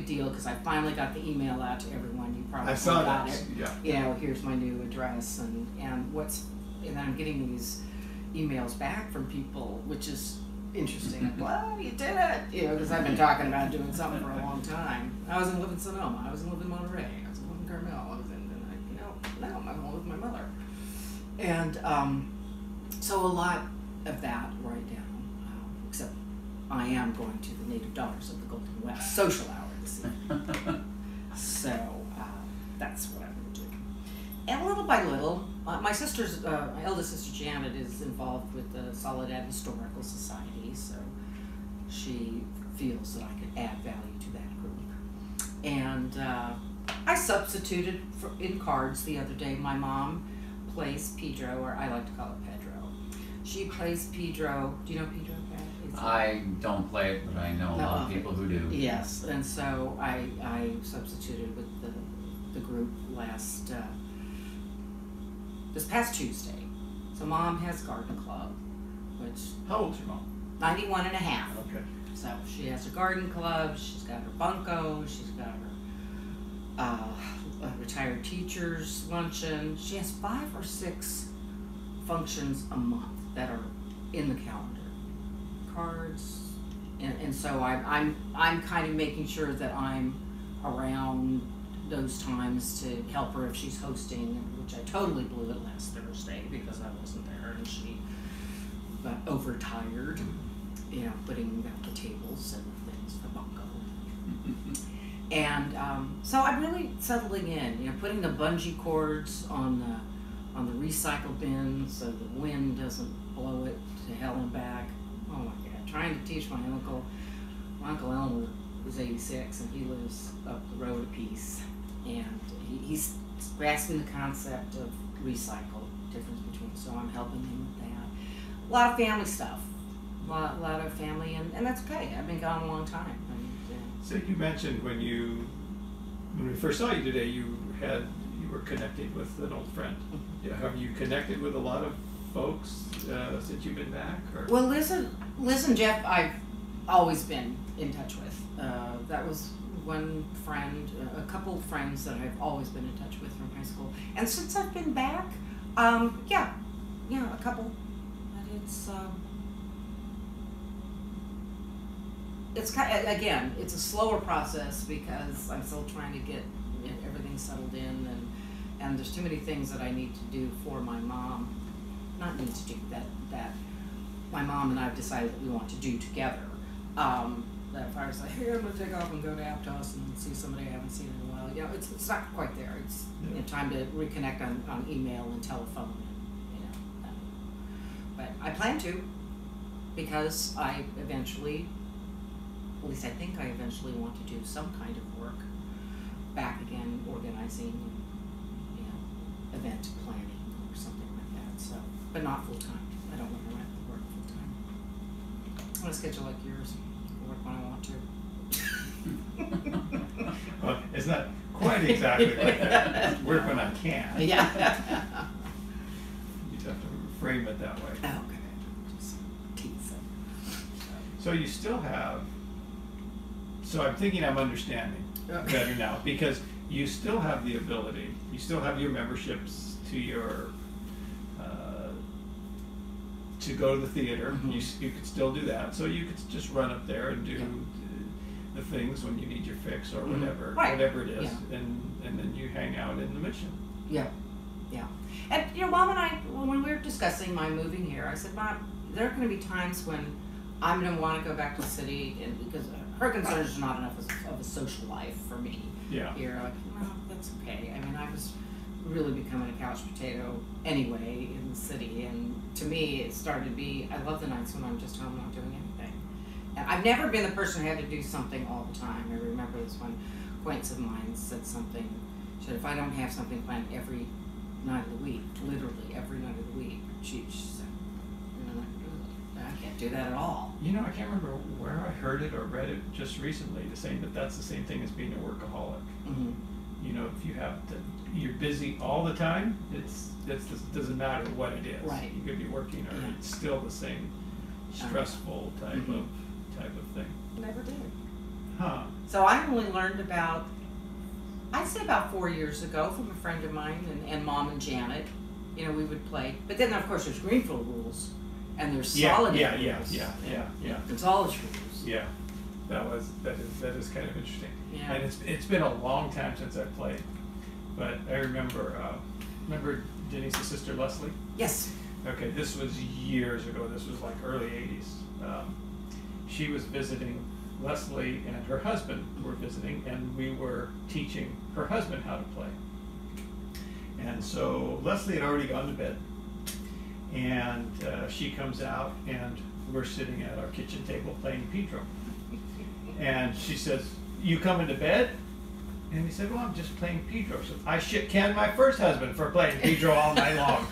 big deal because I finally got the email out to everyone. You probably I saw got that. it. Yeah. You know, here's my new address, and then I'm getting these emails back from people, which is interesting. Like, well, you did it, you know, because I've been talking about doing something for a long time. I was in live in Sonoma. I was in live in Monterey. I was in live in Carmel. I was now I'm home with my mother, and so a lot of that right now, except I am going to the Native Daughters of the Golden West social hour this evening. So that's what I'm doing. And little by little, my sister's, my eldest sister Janet is involved with the Soledad Historical Society, so she feels that I could add value to that group. And I substituted in cards the other day. My mom plays Pedro, or I like to call it Pedro. She plays Pedro. Do you know Pedro? I don't play it, but I know a lot of people who do. Yes, and so I substituted with the group this past Tuesday. So Mom has garden club, which... How old's your mom? 91 and a half. Okay. So she has a garden club, she's got her bunco, she's got her retired teachers luncheon. She has 5 or 6 functions a month that are in the calendar. Cards, and so I'm kind of making sure that I'm around those times to help her if she's hosting, which I totally blew it last Thursday because I wasn't there and she got overtired, you know, putting out the tables and things for bunco. And so I'm really settling in, you know, putting the bungee cords on the recycle bin so the wind doesn't blow it to hell and back. Oh my God, trying to teach my uncle Elmer is 86 and he lives up the road a piece, and he's grasping the concept of recycle, difference between, so I'm helping him with that. A lot of family stuff, a lot of family, and that's okay. I've been gone a long time. So you mentioned when we first saw you today, you were connected with an old friend. Yeah, have you connected with a lot of folks since you've been back? Or? Well, Liz and Jeff, I've always been in touch with. That was one friend, a couple friends that I've always been in touch with from high school. And since I've been back, yeah, a couple. But it's kind of, again, it's a slower process because I'm still trying to get everything settled in, and there's too many things that I need to do for my mom. Not need to do that my mom and I have decided that we want to do together. That if I was like, hey, I'm gonna take off and go to Aptos and see somebody I haven't seen in a while, you know, it's not quite there. It's you know, time to reconnect on email and telephone, and, you know. But I plan to, because I eventually, at least I think I eventually want to do some kind of work back again, organizing, you know, event planning or something like that. So, but not full time. I don't want to work full time. I want to schedule like yours. Work when I want to. Well, it's not quite exactly like that. Work when I can. Yeah. You have to frame it that way. Okay. Just tease it. So you still have. So I'm thinking I'm understanding better now, because you still have the ability. You still have your memberships to your. To go to the theater. Mm-hmm. You could still do that. So you could just run up there and do the things when you need your fix or whatever, whatever it is, and then you hang out in the mission. Yeah, yeah. And you know, Mom and I, when we were discussing my moving here, I said, Mom, there are going to be times when I'm going to want to go back to the city, and because her concern is not enough of a social life for me here. Like, well, that's okay. I mean, I was really becoming a couch potato anyway in the city, and to me it started to be, I love the nights when I'm just home not doing anything. And I've never been the person who had to do something all the time. I remember this one acquaintance of mine said something, she said, if I don't have something planned every night of the week, literally every night of the week, she said, I can't do that at all. You know, I can't remember where I heard it or read it just recently, to saying that that's the same thing as being a workaholic. Mm-hmm. You know, if you have to, you're busy all the time, it doesn't matter what it is. Right. You could be working, or it's still the same stressful type of thing. Never did. Huh. So I only learned about, I'd say about 4 years ago from a friend of mine and Mom and Janet. You know, we would play. But then, of course, there's Greenfield rules. And there's solid rules. Yeah. Gonzalez rules. Yeah. That is kind of interesting. Yeah. And it's been a long time since I played. But I remember Denise's sister Leslie? Yes. Okay, this was years ago. This was like early 80s. She was visiting, Leslie and her husband were visiting, and we were teaching her husband how to play. And so Leslie had already gone to bed. And she comes out, and we're sitting at our kitchen table playing Pedro. And she says, "You coming to bed?" And he said, "Well, I'm just playing Pedro." So I shit canned my first husband for playing Pedro all night long.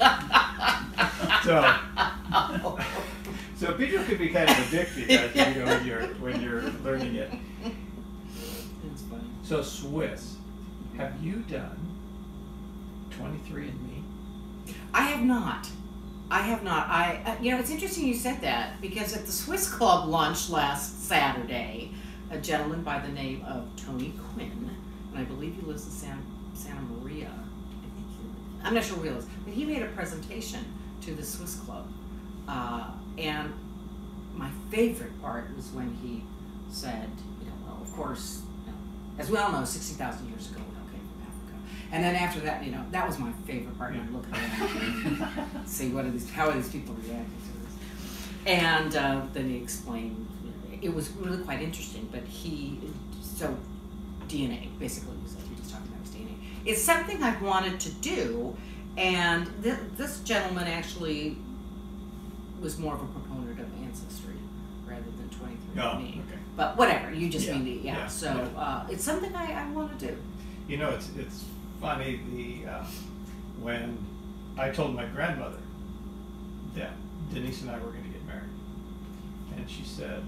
So Pedro could be kind of addictive, you know, when you're learning it. It's funny. So Swiss, have you done 23andMe? I have not. You know, it's interesting you said that, because at the Swiss Club lunch last Saturday, a gentleman by the name of Tony Quinn, and I believe he lives in Santa Maria. I'm not sure where he lives, but he made a presentation to the Swiss Club, and my favorite part was when he said, you know, well, of course, you know, as we all know, 60,000 years ago, we all came from Africa. And then after that, you know, that was my favorite part. And I'm looking around, see how are these people reacting to this. And then he explained, you know, it was really quite interesting. But so DNA, basically, he was talking about his DNA. It's something I've wanted to do, and this gentleman actually was more of a proponent of Ancestry rather than 23andMe. Oh, okay. But whatever, you just mean yeah. So it's something I want to do. You know, it's funny, when I told my grandmother that Denise and I were going to get married, and she said,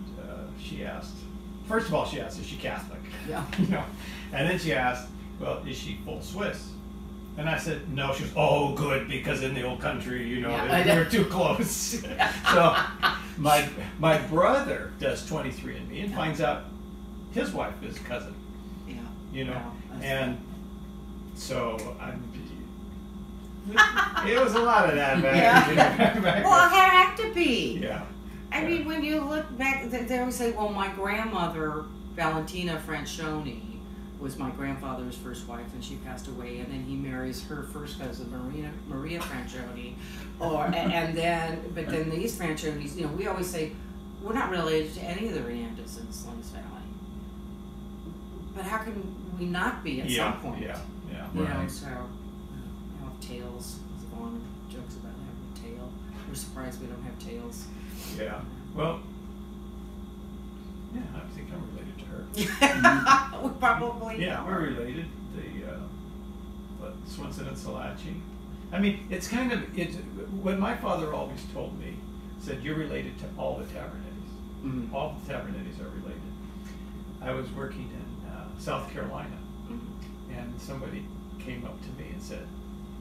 first of all, she asked, is she Catholic? Yeah. You know, and then she asked, well, is she full Swiss? And I said, no. She was, oh, good, because in the old country, you know, we're too close. So my brother does 23andMe and finds out his wife is cousin. Yeah. You know, Wow, and so it was a lot of that back. You know, back well, it had to be. Yeah. I mean, when you look back, they always say, well, my grandmother, Valentina Francioni, was my grandfather's first wife, and she passed away, and then he marries her first cousin, Maria Francioni, but then these Francionis, you know, we always say we're not related to any of the Riandas in Salinas Valley, but how can we not be at some point? Yeah. You Right. know, so I have tails. Vaughn jokes about having a tail. We're surprised we don't have tails. Yeah. Well, yeah, I think I'm related to her. We probably Yeah, are. we're related. Swenson and Salachi. I mean, it's kind of, what my father always told me, said, you're related to all the Tabernetties. Mm-hmm. All the Tabernetties are related. I was working in South Carolina, and somebody came up to me and said,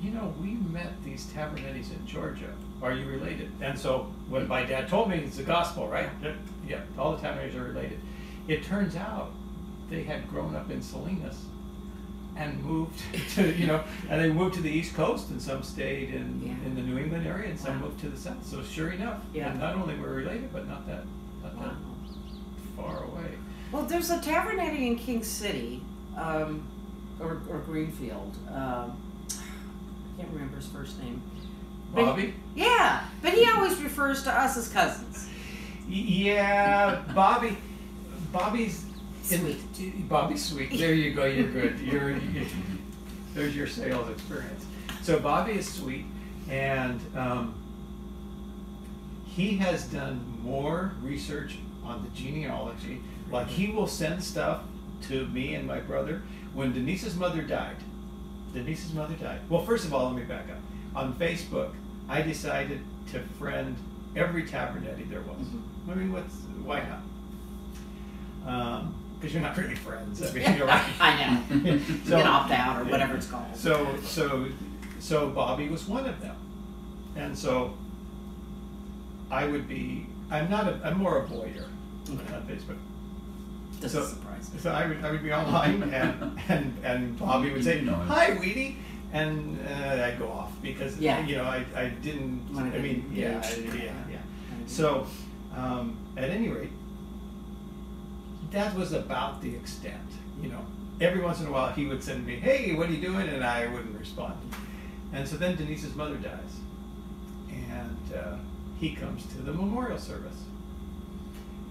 you know, we met these Tabernetties in Georgia. Are you related? And so when my dad told me, it's the gospel, right? Yeah, all the Tabernetties are related. It turns out they had grown up in Salinas and moved to, you know, and they moved to the East Coast, and some stayed in the New England area, and some moved to the South. So sure enough, and not only were we related, but not that far away. Well, there's a Tabernetti in King City, or Greenfield. I can't remember his first name. Bobby? Yeah, but he always refers to us as cousins. Yeah, Bobby's sweet. Bobby's sweet. There you go. You're good. There's your sales experience. So Bobby is sweet, and he has done more research on the genealogy. Like, he will send stuff to me and my brother. When Denise's mother died. Well, first of all, let me back up. On Facebook, I decided to friend every Tabernetti there was. Mm-hmm. I mean, why not? Because you're not really friends. I mean, you're right. I know. You can opt out or whatever it's called. So Bobby was one of them, and so I'm more a voyeur on Facebook. Doesn't surprise me. So I would be online and Bobby would say, "Hi, Weedy," and I'd go off because you know I didn't. I mean, yeah. So at any rate, that was about the extent. You know, every once in a while he would send me, "Hey, what are you doing?" and I wouldn't respond. And so then Denise's mother dies, and he comes to the memorial service.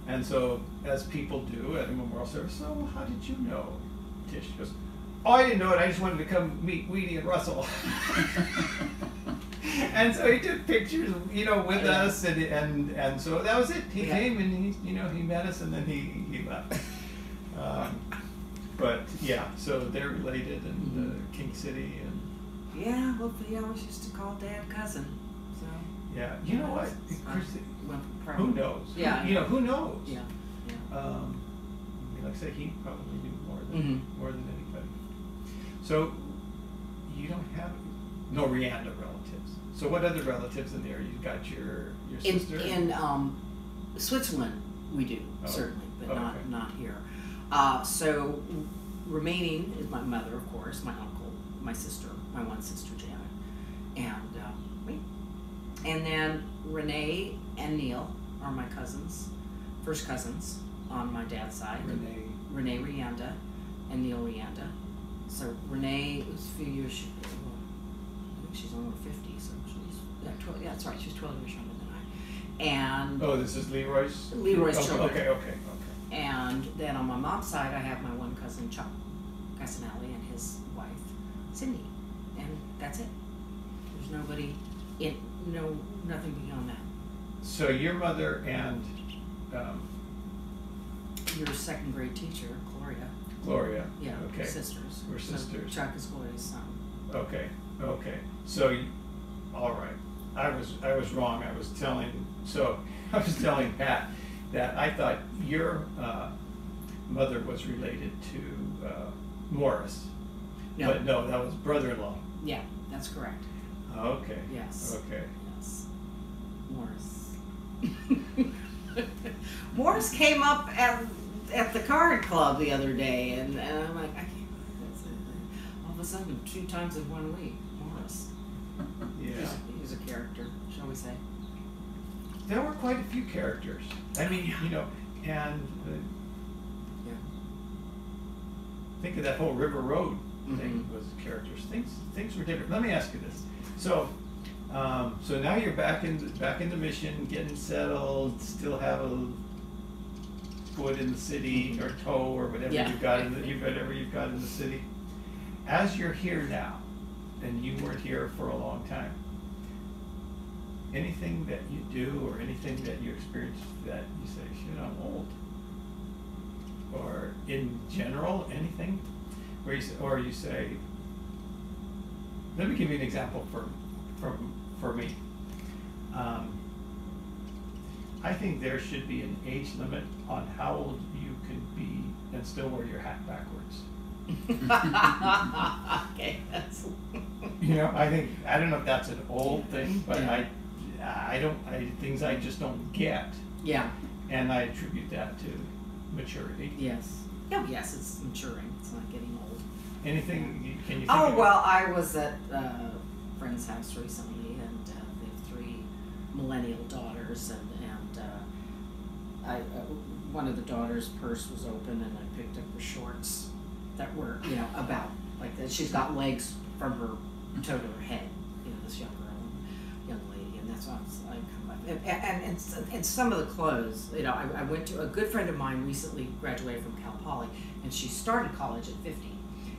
And so, as people do at a memorial service, "So how did you know, Tish?" She goes, "Oh, I didn't know it. I just wanted to come meet Weedy and Russell." And so he took pictures, you know, with us, and so that was it. He came and he met us, and then he left. But yeah, so they're related in King City and. Yeah, well, we always used to call Dad cousin. So. Yeah, you know what? Who knows? Yeah, you know, who knows? Yeah. Like I say, he probably knew more than anybody. So you don't have no Rianda relatives. So what other relatives in there? You got your sister in Switzerland. We do certainly, but not here. So remaining is my mother, of course, my uncle, my sister, my one sister Janet, and me. And then Renee and Neil are my cousins, first cousins on my dad's side. Renee Rianda and Neil Rianda. So Renee was a few years, I think she's over 50, so she's 12, yeah, that's right, she's 12 years younger than I. And this is Leroy's children. Okay. And then on my mom's side, I have my one cousin Chuck Casanelli and his wife Cindy, and that's it. There's nobody nothing beyond that. So your mother and your second grade teacher, Gloria. Yeah, okay. Sisters. We're sisters. So Chuck is Gloria's son. Okay. So, all right. I was wrong. I was telling Pat that I thought your mother was related to Morris. No. But no, that was brother-in-law. Yeah, that's correct. Okay. Yes. Okay. Yes. Morris. Morris came up at the card club the other day, and I'm like, I can't believe it. All of a sudden, 2 times in 1 week, Morris. Yeah. He's a character, shall we say? There were quite a few characters. I mean, you know, and think of that whole River Road thing was characters. Things were different. Let me ask you this. So now you're back in the Mission, getting settled, still have a foot in the city or toe or whatever you've got in the city. As you're here now, and you weren't here for a long time, anything that you do or anything that you experience that you say, "Shit, I'm old," or in general, anything where you say, let me give you an example for me. I think there should be an age limit on how old you can be and still wear your hat backwards. Okay, that's. You know, I don't know if that's an old thing, but things I just don't get. Yeah. And I attribute that to maturity. Yes. Oh, yes, it's maturing. It's not getting old. Anything can you think Oh, of? well, I was at a friend's house recently, and they have 3 millennial daughters, and one of the daughters' purse was open, and I picked up her shorts that were, about like that. She's got legs from her toe to her head, this young lady, and that's why I come up. And some of the clothes, I went to a good friend of mine recently graduated from Cal Poly, and she started college at 50,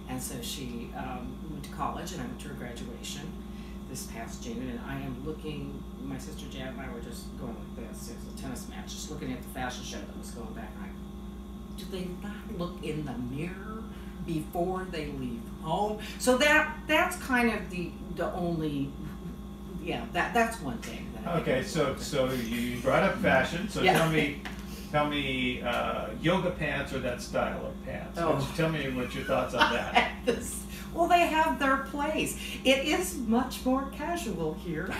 and so she went to college, and I went to her graduation this past June, and I am looking. My sister Janet and I were just going like this. It was a tennis match, just looking at the fashion show that was going back. Do they not look in the mirror before they leave home? So that's kind of the only, that's one thing. Okay, so you brought up fashion. So tell me, yoga pants or that style of pants. Oh. Tell me what your thoughts on that. Well, they have their place. It is much more casual here,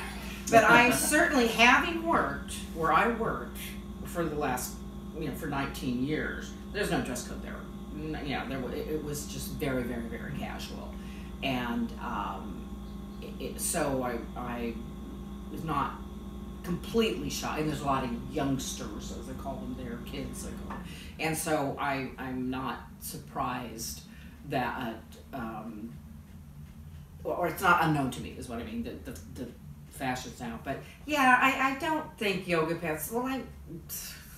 but I certainly, having worked where I worked for the last for 19 years. There's no dress code there. It was just very, very, very casual, and so I was not completely shy. And there's a lot of youngsters, as I call them, they're kids, I call them. And so I'm not surprised that, or it's not unknown to me, is what I mean, the fashions now. But yeah, I don't think yoga pants. Well, I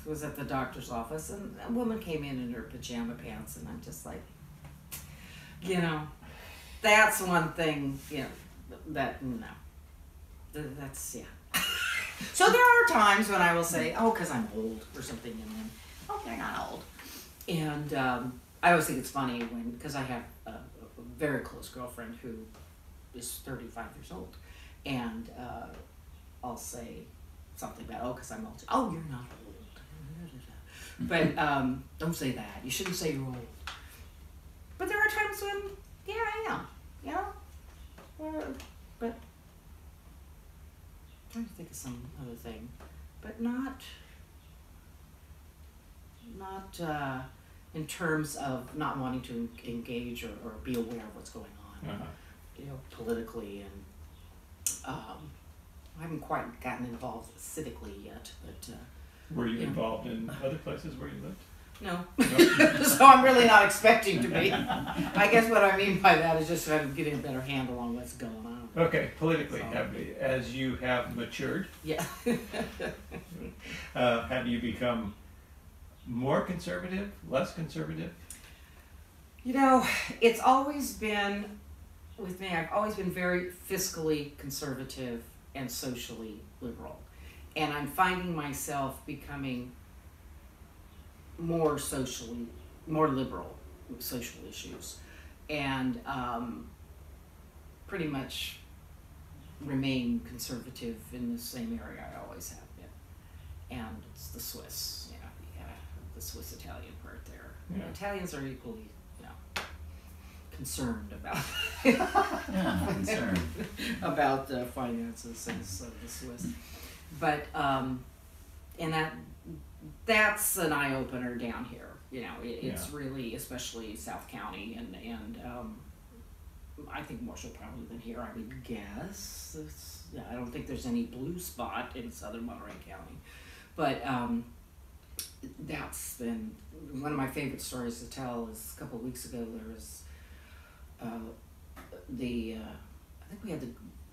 was at the doctor's office, and a woman came in her pajama pants, and I'm just like, that's one thing, that no, that's yeah. So there are times when I will say, oh, because I'm old or something, and then, okay, I'm not old. And I always think it's funny because I have a very close girlfriend who is 35 years old, and I'll say something about, oh, because I'm old. Oh, you're not old. But don't say that. You shouldn't say you're old. But there are times when, yeah, I am. But I'm trying to think of some other thing, but not in terms of not wanting to engage or be aware of what's going on, politically, and I haven't quite gotten involved civically yet. But were you involved in other places where you lived? No. So I'm really not expecting to be. I guess what I mean by that is just kind of getting a better handle on what's going on. Okay, politically, as you have matured, yeah. have you become more conservative, less conservative? It's always been, with me, I've always been very fiscally conservative and socially liberal. And I'm finding myself becoming more liberal with social issues, and pretty much remain conservative in the same area I always have been. And it's the Swiss, the Swiss-Italian part there. Yeah. Italians are equally, concerned about concerned about the finances of the Swiss. But and that's an eye-opener down here. It's really, especially South County, and I think more so probably than here, I would guess. I don't think there's any blue spot in southern Monterey County. But that's been one of my favorite stories to tell. Is a couple of weeks ago there was I think we had it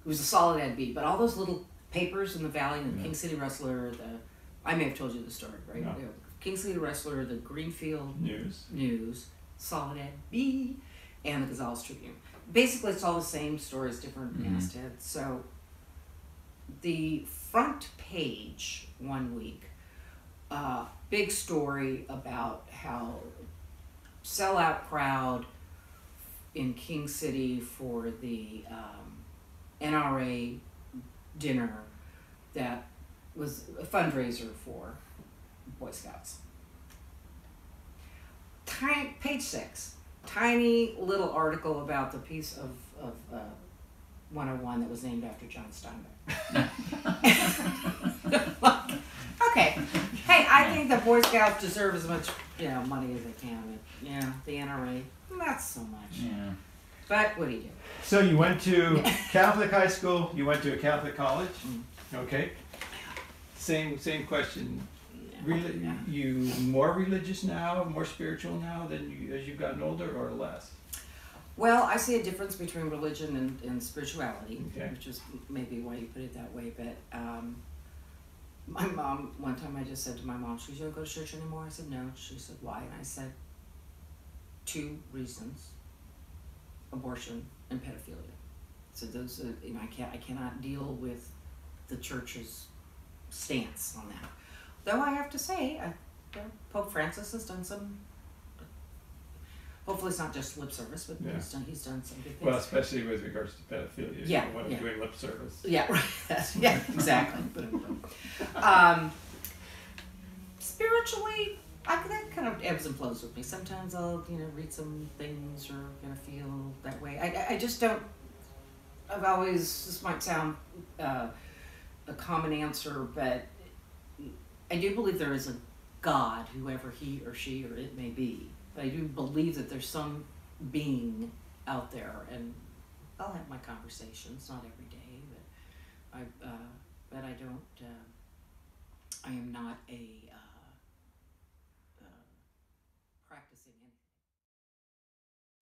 was the Soledad Beat, but all those little papers in the valley, the King City Wrestler, I may have told you the story, right? No. King City Wrestler, the Greenfield News, Soledad Bee, and the Gonzales Tribune. Basically, it's all the same stories, different mastheads. So, the front page one week, big story about how sellout crowd in King City for the NRA dinner that was a fundraiser for Boy Scouts. Page 6, tiny little article about the piece of 101 that was named after John Steinbeck. Okay, hey, I think the Boy Scouts deserve as much money as they can. The NRA, not so much. Yeah. But what do you do? So you went to Catholic high school, you went to a Catholic college, okay? Same question. You more religious now, more spiritual now than as you've gotten older, or less? Well, I see a difference between religion and spirituality, Okay. which is maybe why you put it that way. But my mom, one time I just said to my mom, she said, "You don't go to church anymore?" I said, "No." She said, "Why?" And I said, 2 reasons: abortion and pedophilia. So those are, I cannot deal with the church's stance on that. Though I have to say, Pope Francis has done some. Hopefully, it's not just lip service, but he's done some good things. Well, especially with regards to pedophilia, you don't want to doing lip service. Yeah, right. Yeah, exactly. Spiritually, that kind of ebbs and flows with me. Sometimes I'll, read some things or feel that way. I just don't. I've always. This might sound a common answer, but I do believe there is God, whoever he or she or it may be. But I do believe that there's some being out there, and I'll have my conversations, not every day,